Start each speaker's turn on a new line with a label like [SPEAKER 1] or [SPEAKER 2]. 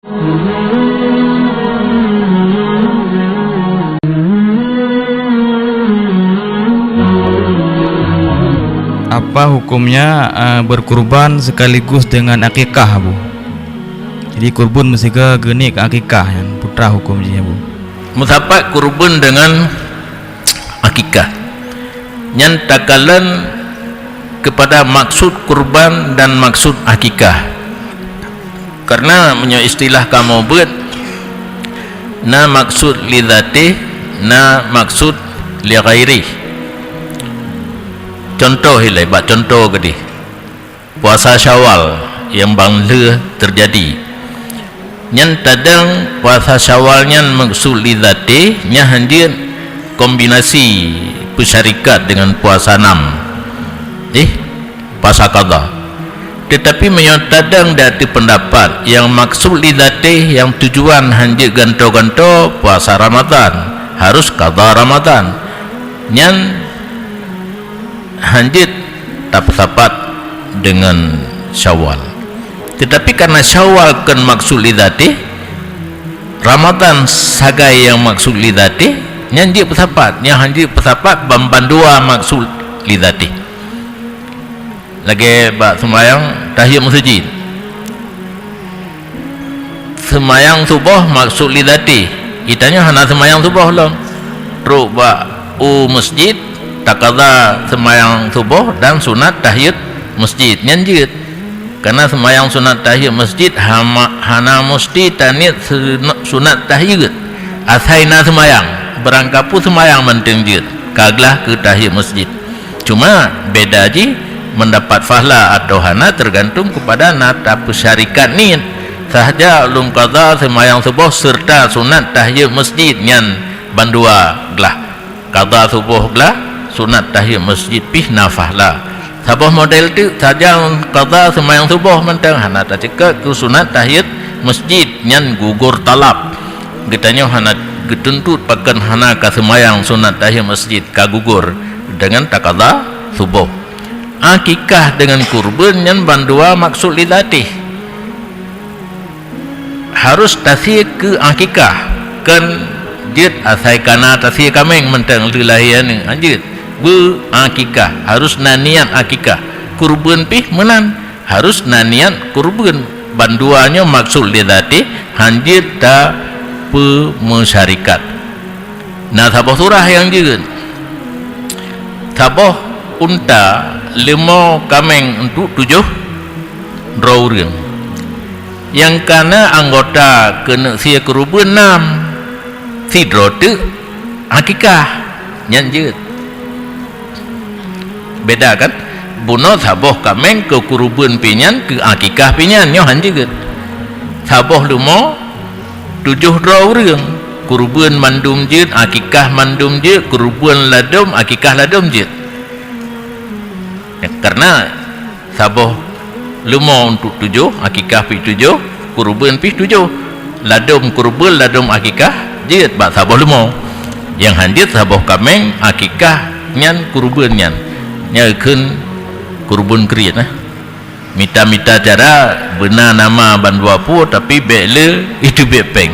[SPEAKER 1] Apa hukumnya berkurban sekaligus dengan akikah, Bu? Jadi kurban mesti ke geni ke akikah yang putra hukumnya, Bu.
[SPEAKER 2] Mutapak kurban dengan akikah yang takalan kepada maksud kurban dan maksud akikah, karena punya istilah kamu buat na maksud li dzati na maksud li ghairi. Contoh hilai bak contoh gedi puasa Syawal yang bangla terjadi nyan tadang puasa Syawal nyan maksud li dzati nya handian kombinasi bersyarikat dengan puasa 6 puasa qada, tetapi menyotadang dari pendapat yang maksud li dzati yang tujuan handian ganto-ganto puasa Ramadan harus qada Ramadan nyan hanjit tak tepat dengan Syawal, tetapi karena Syawal kan maksud li dzati, Ramadan sagai yang maksud li dzati, hanjit tepat, yang hanjit tepat bambandua maksud li dzati. Lagi bak sembahyang tahiyat masjid, sembahyang subuh maksud li dzati, itanya hana sembahyang subuh lah, terus bak masjid takada sembahyang subuh dan sunat tahiyat masjid nyanjit, karena sembahyang sunat tahiyat masjid hana mesti tanit sunat tahiyat asaina sembahyang berangkapu sembahyang mentenjit kaglah ke tahiyat masjid, cuma beda ji mendapat fahla atau hana tergantung kepada nata syarikat ni sahaja ulum qada sembahyang subuh serta sunat tahiyat masjid nyan bandua glah qada subuh glah sunat tahiyat masjid pih nafahlah sabah model tu saja qada sembahyang subuh mentang hana tak cekak ke sunat tahiyat masjid nyan gugur talab getanya hana getuntut pakan hana ka sembahyang sunat tahiyat masjid ka gugur dengan takada subuh. Akikah dengan kurban nyan bandua maksud li dzati harus tasih ke akikah kan jid asai kana tasih kameng mentang lilahian ni anjit bu akikah harus nanian akikah kurban pih menan harus nanian kurban banduanya maksud li dzati hanjit ta pemusyarikat. Nah sabah surah yang jeun sabah unta 5 kameng untuk 7 draureng yang kana anggota kena sia kurban 6 si drote akikah nyanjeut beda kan buno saboh kameng ke kurban pinyan ke akikah pinyan nyo hanjeut saboh 5 7 draureng kurban mandum jeut akikah mandum jeut kurban ladom akikah ladom jeut ya, karena saboh 5 untuk 7 akikah pi 7 kurban pi 7 ladom kurban ladom akikah jeut bak saboh 5 yang hanjeut saboh kameng akikah nyan kurban nyan nyakeun kurban kriat mita-mita cara benar nama bandua pu tapi bele itu bepeng